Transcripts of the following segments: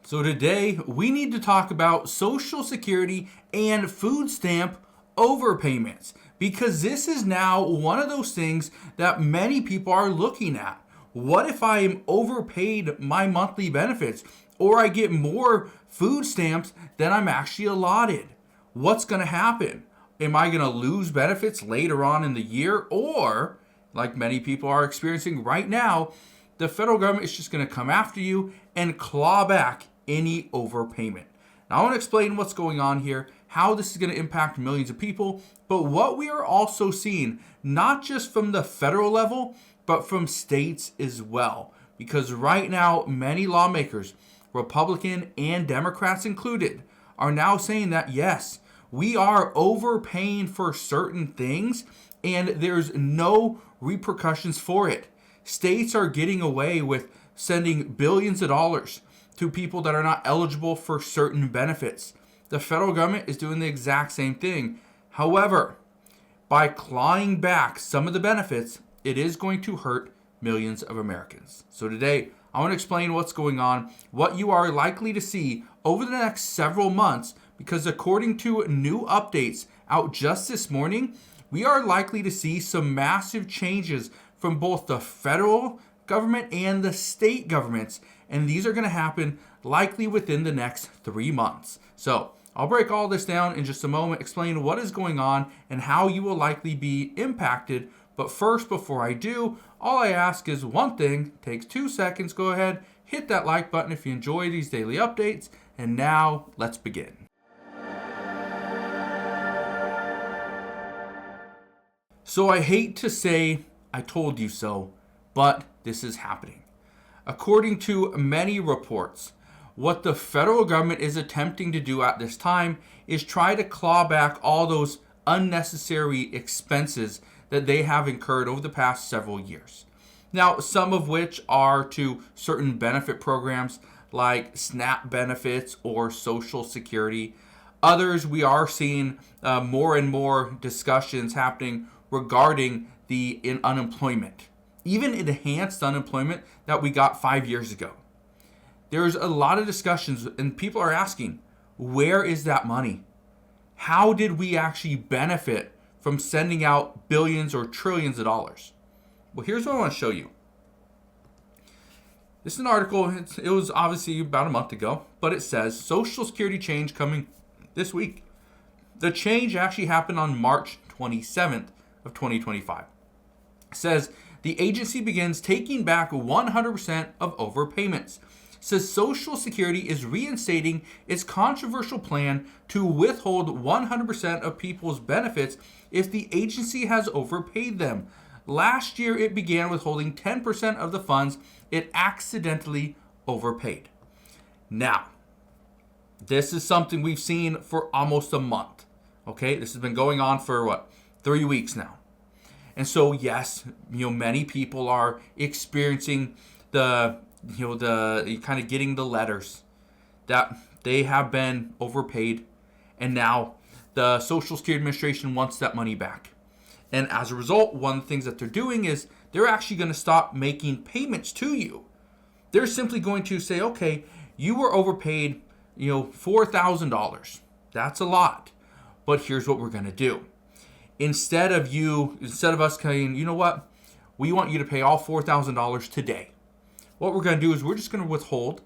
So today we need to talk about Social Security and food stamp overpayments because this is now one of those things that many people are looking at. What if I am overpaid my monthly benefits or I get more food stamps than I'm actually allotted? What's going to happen? Am I going to lose benefits later on in the year, or like many people are experiencing right now, the federal government is just going to come after you and claw back any overpayment? Now, I want to explain what's going on here, how this is going to impact millions of people, but what we are also seeing, not just from the federal level, but from states as well. Because right now, many lawmakers, Republican and Democrats included, are now saying that, yes, we are overpaying for certain things and there's no repercussions for it. States are getting away with sending billions of dollars to people that are not eligible for certain benefits. The federal government is doing the exact same thing. However, by clawing back some of the benefits, it is going to hurt millions of Americans. So today, I want to explain what's going on, what you are likely to see over the next several months, because according to new updates out just this morning, we are likely to see some massive changes from both the federal government and the state governments, and these are going to happen likely within the next 3 months. So I'll break all this down in just a moment, explain what is going on and how you will likely be impacted. But first, before I do, all I ask is one thing, takes 2 seconds. Go ahead, hit that like button if you enjoy these daily updates. And now let's begin. So I hate to say I told you so, but this is happening. According to many reports, what the federal government is attempting to do at this time is try to claw back all those unnecessary expenses that they have incurred over the past several years. Now, some of which are to certain benefit programs like SNAP benefits or Social Security. Others, we are seeing more and more discussions happening regarding the unemployment, even enhanced unemployment that we got 5 years ago. There's a lot of discussions and people are asking, where is that money? How did we actually benefit from sending out billions or trillions of dollars? Well, here's what I want to show you. This is an article, it was obviously about a month ago, but it says Social Security change coming this week. The change actually happened on March 27th of 2025. It says the agency begins taking back 100% of overpayments. Says Social Security is reinstating its controversial plan to withhold 100% of people's benefits if the agency has overpaid them. Last year, it began withholding 10% of the funds it accidentally overpaid. Now, this is something we've seen for almost a month. Okay, this has been going on for 3 weeks now. And so, yes, many people are experiencing the kind of getting the letters that they have been overpaid, and now the Social Security Administration wants that money back. And as a result, one of the things that they're doing is they're actually going to stop making payments to you. They're simply going to say, okay, you were overpaid, $4,000. That's a lot. But here's what we're going to do. Instead of us saying, you know what, we want you to pay all $4,000 today. What we're going to do is we're just going to withhold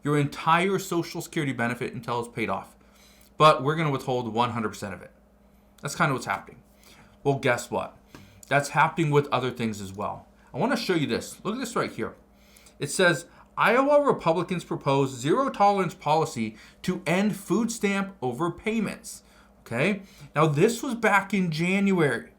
your entire Social Security benefit until it's paid off. But we're going to withhold 100% of it. That's kind of what's happening. Well, guess what? That's happening with other things as well. I want to show you this. Look at this right here. It says, Iowa Republicans propose zero tolerance policy to end food stamp overpayments. Okay? Now, this was back in January.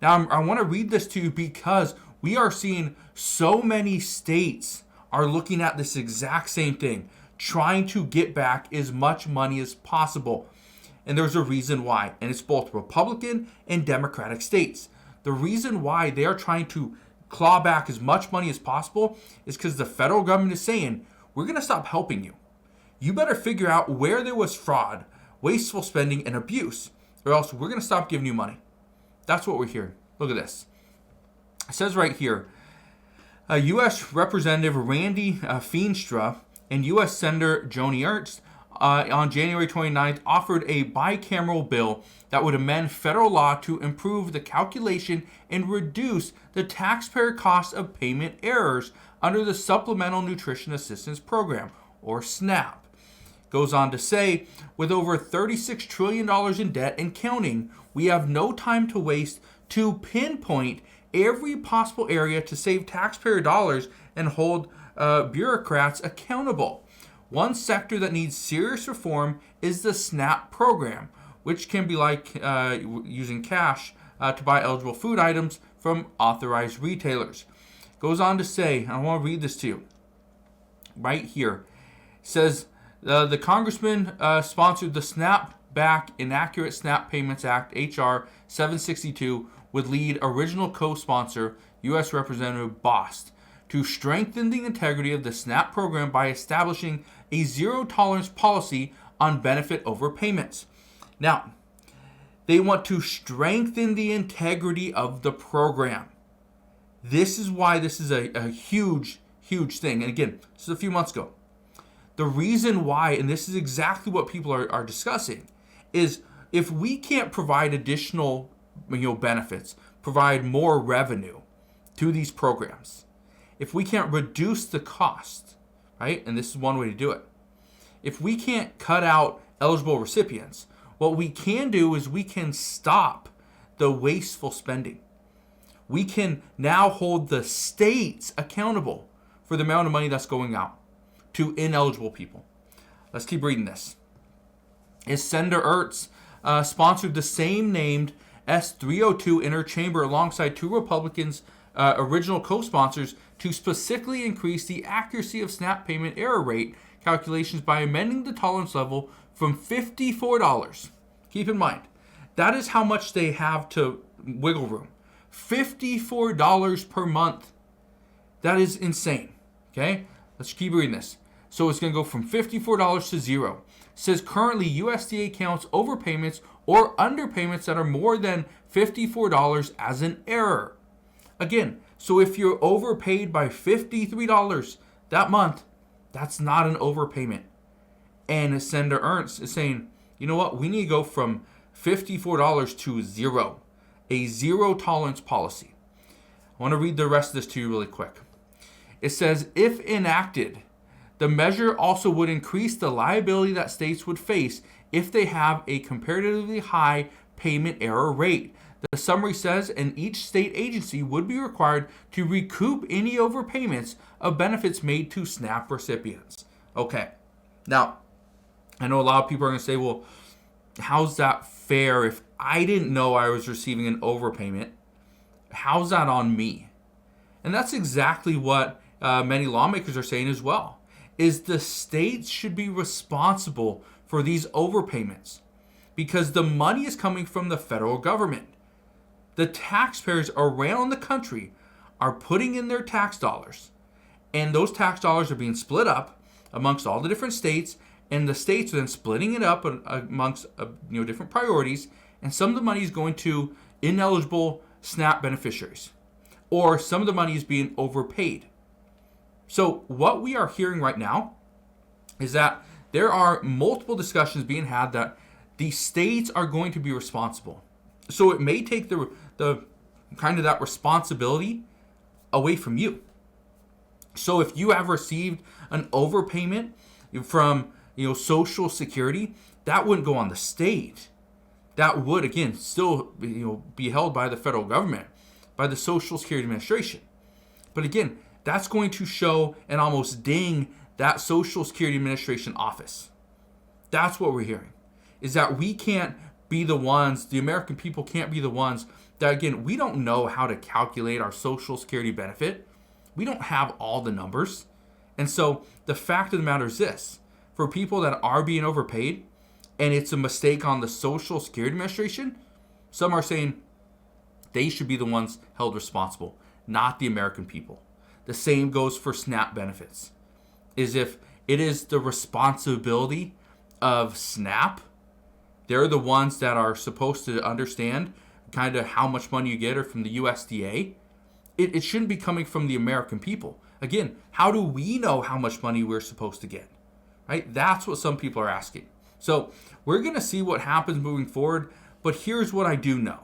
Now, I want to read this to you because we are seeing so many states are looking at this exact same thing, trying to get back as much money as possible. And there's a reason why, and it's both Republican and Democratic states. The reason why they are trying to claw back as much money as possible is because the federal government is saying, we're going to stop helping you. You better figure out where there was fraud, wasteful spending, and abuse, or else we're going to stop giving you money. That's what we're hearing. Look at this. It says right here, U.S. Representative Randy Feenstra And U.S. Senator Joni Ernst on January 29th offered a bicameral bill that would amend federal law to improve the calculation and reduce the taxpayer cost of payment errors under the Supplemental Nutrition Assistance Program, or SNAP. Goes on to say, with over $36 trillion in debt and counting, we have no time to waste to pinpoint every possible area to save taxpayer dollars and hold bureaucrats accountable. One sector that needs serious reform is the SNAP program, which can be like using cash to buy eligible food items from authorized retailers. Goes on to say, and I want to read this to you right here. It says, the congressman sponsored the Snap Back Inaccurate SNAP Payments Act, H.R. 762, would lead original co-sponsor, U.S. Representative Bost, to strengthen the integrity of the SNAP program by establishing a zero-tolerance policy on benefit overpayments. Now, they want to strengthen the integrity of the program. This is why this is a huge, huge thing. And again, this is a few months ago. The reason why, and this is exactly what people are discussing, is if we can't provide additional benefits, provide more revenue to these programs, if we can't reduce the cost, right? And this is one way to do it. If we can't cut out eligible recipients, what we can do is we can stop the wasteful spending. We can now hold the states accountable for the amount of money that's going out to ineligible people. Let's keep reading this. As Senator Ernst sponsored the same named S302 in her chamber alongside two Republicans' original co-sponsors to specifically increase the accuracy of SNAP payment error rate calculations by amending the tolerance level from $54. Keep in mind, that is how much they have to wiggle room. $54 per month. That is insane. Okay, let's keep reading this. So it's going to go from $54 to zero. It says currently USDA counts overpayments or underpayments that are more than $54 as an error. Again, so if you're overpaid by $53 that month, that's not an overpayment. And Senator Ernst is saying, you know what? We need to go from $54 to zero. A zero tolerance policy. I want to read the rest of this to you really quick. It says, if enacted, the measure also would increase the liability that states would face if they have a comparatively high payment error rate. The summary says, and each state agency would be required to recoup any overpayments of benefits made to SNAP recipients. Okay, now, I know a lot of people are going to say, well, how's that fair? If I didn't know I was receiving an overpayment, how's that on me? And that's exactly what many lawmakers are saying as well, is the states should be responsible for these overpayments because the money is coming from the federal government. The taxpayers around the country are putting in their tax dollars, and those tax dollars are being split up amongst all the different states, and the states are then splitting it up amongst different priorities, and some of the money is going to ineligible SNAP beneficiaries, or some of the money is being overpaid. So what we are hearing right now is that there are multiple discussions being had that the states are going to be responsible. So it may take the kind of that responsibility away from you. So if you have received an overpayment from Social Security, that wouldn't go on the state. That would, again, still be held by the federal government, by the Social Security Administration. But again, that's going to show and almost ding that Social Security Administration office. That's what we're hearing, is that we can't be the ones, the American people can't be the ones that, again, we don't know how to calculate our Social Security benefit. We don't have all the numbers. And so the fact of the matter is this, for people that are being overpaid and it's a mistake on the Social Security Administration, some are saying they should be the ones held responsible, not the American people. The same goes for SNAP benefits, is if it is the responsibility of SNAP, they're the ones that are supposed to understand kind of how much money you get or from the USDA. It shouldn't be coming from the American people. Again, how do we know how much money we're supposed to get? Right? That's what some people are asking. So we're going to see what happens moving forward, but here's what I do know.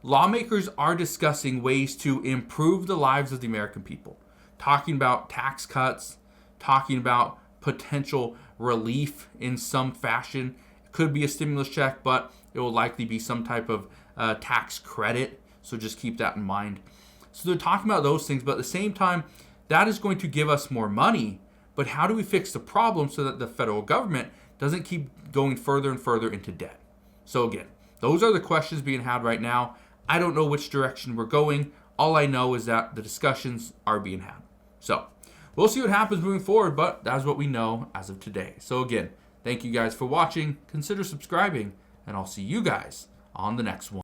Lawmakers are discussing ways to improve the lives of the American people, talking about tax cuts, talking about potential relief in some fashion. It could be a stimulus check, but it will likely be some type of tax credit. So just keep that in mind. So they're talking about those things, but at the same time, that is going to give us more money. But how do we fix the problem so that the federal government doesn't keep going further and further into debt? So again, those are the questions being had right now. I don't know which direction we're going. All I know is that the discussions are being had. So we'll see what happens moving forward, but that's what we know as of today. So again, thank you guys for watching. Consider subscribing, and I'll see you guys on the next one.